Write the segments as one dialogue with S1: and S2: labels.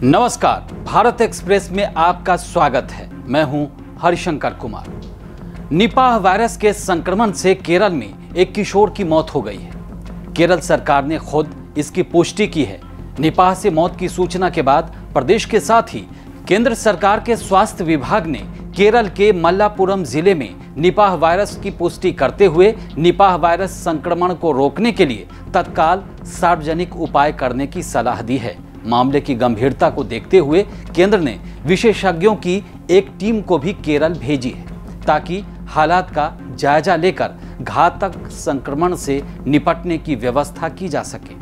S1: नमस्कार, भारत एक्सप्रेस में आपका स्वागत है। मैं हूं हरिशंकर कुमार। निपाह वायरस के संक्रमण से केरल में एक किशोर की मौत हो गई है। केरल सरकार ने खुद इसकी पुष्टि की है। निपाह से मौत की सूचना के बाद प्रदेश के साथ ही केंद्र सरकार के स्वास्थ्य विभाग ने केरल के मल्लापुरम जिले में निपाह वायरस की पुष्टि करते हुए निपाह वायरस संक्रमण को रोकने के लिए तत्काल सार्वजनिक उपाय करने की सलाह दी है। मामले की गंभीरता को देखते हुए केंद्र ने विशेषज्ञों की एक टीम को भी केरल भेजी है ताकि हालात का जायजा लेकर घातक संक्रमण से निपटने की व्यवस्था की जा सके।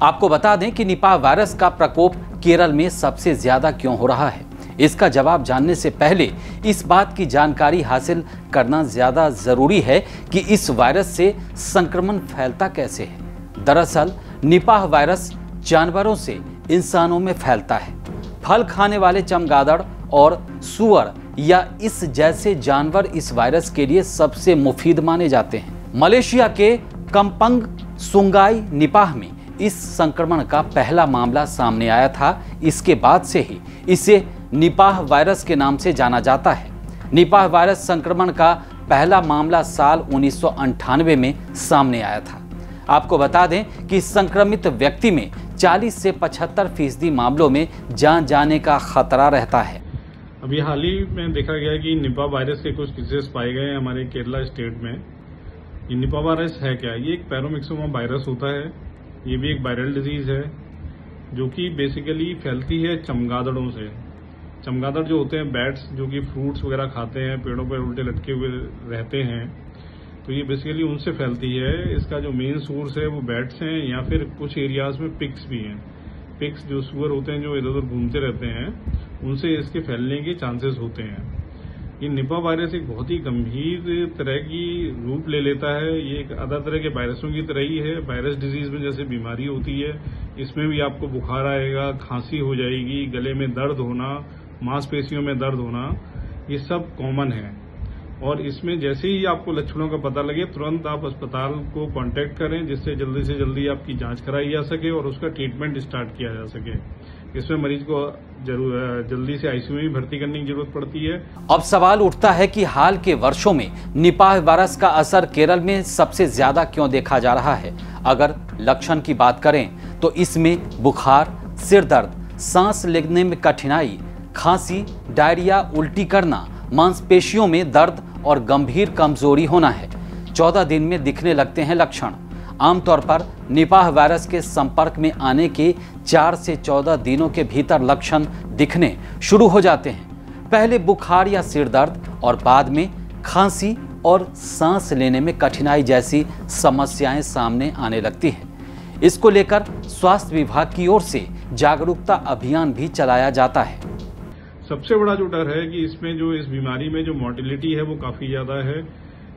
S1: आपको बता दें कि निपाह वायरस का प्रकोप केरल में सबसे ज्यादा क्यों हो रहा है। इसका जवाब जानने से पहले इस बात की जानकारी हासिल करना ज्यादा जरूरी है कि इस वायरस से संक्रमण फैलता कैसे है। दरअसल निपाह वायरस जानवरों से इंसानों में फैलता है। फल खाने वाले चमगादड़ और सूअर या इस जैसे जानवर इस वायरस के लिए सबसे मुफीद माने जाते हैं। मलेशिया के कम्पंग सुंगाई निपाह में इस संक्रमण का पहला मामला सामने आया था। इसके बाद से ही इसे निपाह वायरस के नाम से जाना जाता है। निपाह वायरस संक्रमण का पहला मामला साल 1998 में सामने आया था। आपको बता दें कि संक्रमित व्यक्ति में 40 से 75% मामलों में जान जाने का खतरा रहता है।
S2: अभी हाल ही में देखा गया कि निपाह वायरस के कुछ केसेस पाए गए हैं हमारे केरला स्टेट में। ये निपाह वायरस है क्या? ये एक पैरामिक्सोमा वायरस होता है। ये भी एक वायरल डिजीज है जो कि बेसिकली फैलती है चमगादड़ों से। चमगादड़ जो होते हैं बैट्स, जो कि फ्रूट्स वगैरह खाते हैं, पेड़ों पर उल्टे लटके हुए रहते हैं, तो ये बेसिकली उनसे फैलती है। इसका जो मेन सोर्स है वो बैट्स हैं या फिर कुछ एरियाज में पिग्स भी हैं। पिग्स जो सुअर होते हैं जो इधर उधर घूमते रहते हैं, उनसे इसके फैलने के चांसेस होते हैं। ये निपाह वायरस एक बहुत ही गंभीर तरह की रूप ले लेता है। ये एक अदर तरह के वायरसों की तरह ही है। वायरस डिजीज में जैसे बीमारी होती है, इसमें भी आपको बुखार आएगा, खांसी हो जाएगी, गले में दर्द होना, मांसपेशियों में दर्द होना, ये सब कॉमन है। और इसमें जैसे ही आपको लक्षणों का पता लगे तुरंत आप अस्पताल को कांटेक्ट करें, जिससे जल्दी से जल्दी आपकी जांच कराई जा सके और उसका ट्रीटमेंट स्टार्ट किया जा सके। इसमें मरीज को जल्दी से आईसीयू में भी भर्ती करने की जरूरत पड़ती है।
S1: अब सवाल उठता है कि हाल के वर्षों में निपाह वायरस का असर केरल में सबसे ज्यादा क्यों देखा जा रहा है। अगर लक्षण की बात करें तो इसमें बुखार, सिर दर्द, सांस लेने में कठिनाई, खांसी, डायरिया, उल्टी करना, मांसपेशियों में दर्द और गंभीर कमजोरी होना है। 14 दिन में दिखने लगते हैं लक्षण। आमतौर पर निपाह वायरस के संपर्क में आने के 4 से 14 दिनों के भीतर लक्षण दिखने शुरू हो जाते हैं। पहले बुखार या सिर दर्द और बाद में खांसी और सांस लेने में कठिनाई जैसी समस्याएं सामने आने लगती हैं। इसको लेकर स्वास्थ्य विभाग की ओर से जागरूकता अभियान भी चलाया जाता है।
S2: सबसे बड़ा जो डर है कि इसमें जो इस बीमारी में जो मोर्टेलिटी है वो काफी ज्यादा है।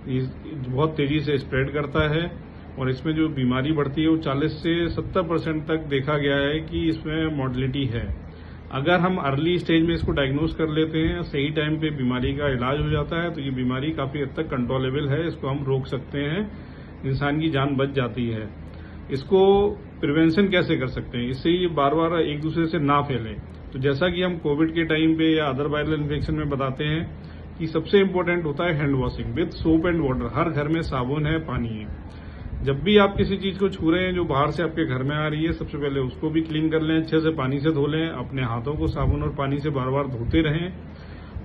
S2: बहुत तेजी से स्प्रेड करता है और इसमें जो बीमारी बढ़ती है वो 40 से 70% तक देखा गया है कि इसमें मोर्टेलिटी है। अगर हम अर्ली स्टेज में इसको डायग्नोज कर लेते हैं, सही टाइम पे बीमारी का इलाज हो जाता है, तो ये बीमारी काफी हद तक कंट्रोलेबल है। इसको हम रोक सकते हैं, इंसान की जान बच जाती है। इसको प्रिवेंशन कैसे कर सकते हैं? इससे ये बार बार एक दूसरे से ना फैले। तो जैसा कि हम कोविड के टाइम पे या अदर वायरल इन्फेक्शन में बताते हैं कि सबसे इम्पोर्टेंट होता है hand washing with soap and water. हर घर में साबुन है, पानी है। जब भी आप किसी चीज को छू रहे हैं जो बाहर से आपके घर में आ रही है, सबसे पहले उसको भी क्लीन कर लें, अच्छे से पानी से धो लें। अपने हाथों को साबुन और पानी से बार बार धोते रहें।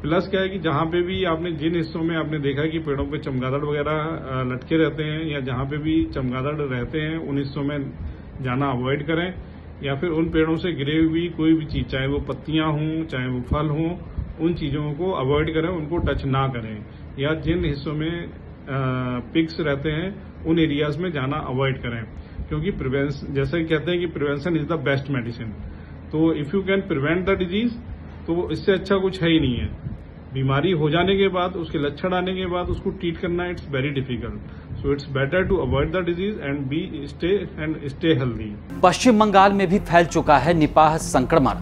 S2: प्लस क्या है कि जहां पे भी आपने जिन हिस्सों में आपने देखा कि पेड़ों पे चमगादड़ वगैरह लटके रहते हैं या जहां पे भी चमगादड़ रहते हैं, उन हिस्सों में जाना अवॉइड करें। या फिर उन पेड़ों से गिरे हुई कोई भी चीज, चाहे वो पत्तियां हों, चाहे वो फल हों, उन चीजों को अवॉइड करें, उनको टच ना करें। या जिन हिस्सों में पिग्स रहते हैं उन एरियाज में जाना अवॉइड करें, क्योंकि प्रिवेंशन, जैसे कहते हैं कि prevention is the best medicine. तो if you can prevent the disease, तो इससे अच्छा कुछ है ही नहीं है। बीमारी हो जाने के बाद, उसके लक्षण आने के बाद उसको ट्रीट करना it's very difficult. So it's better to avoid the disease and stay healthy.
S1: Paschim Bengal में भी फैल चुका है निपाह संक्रमण।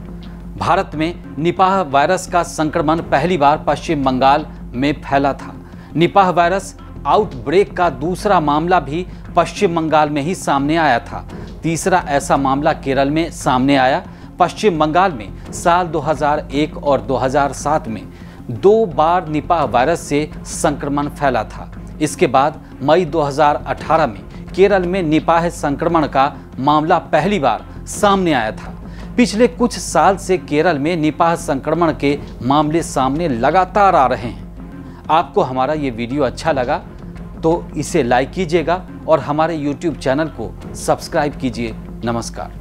S1: भारत में निपाह वायरस का संक्रमण पहली बार पश्चिम बंगाल में फैला था। निपाह वायरस आउटब्रेक का दूसरा मामला भी पश्चिम बंगाल में ही सामने आया था। तीसरा ऐसा मामला केरल में सामने आया। पश्चिम बंगाल में साल 2001 और 2007 में 2 बार निपाह वायरस से संक्रमण फैला था। इसके बाद मई 2018 में केरल में निपाह संक्रमण का मामला पहली बार सामने आया था। पिछले कुछ साल से केरल में निपाह संक्रमण के मामले सामने लगातार आ रहे हैं। आपको हमारा ये वीडियो अच्छा लगा तो इसे लाइक कीजिएगा और हमारे YouTube चैनल को सब्सक्राइब कीजिए। नमस्कार।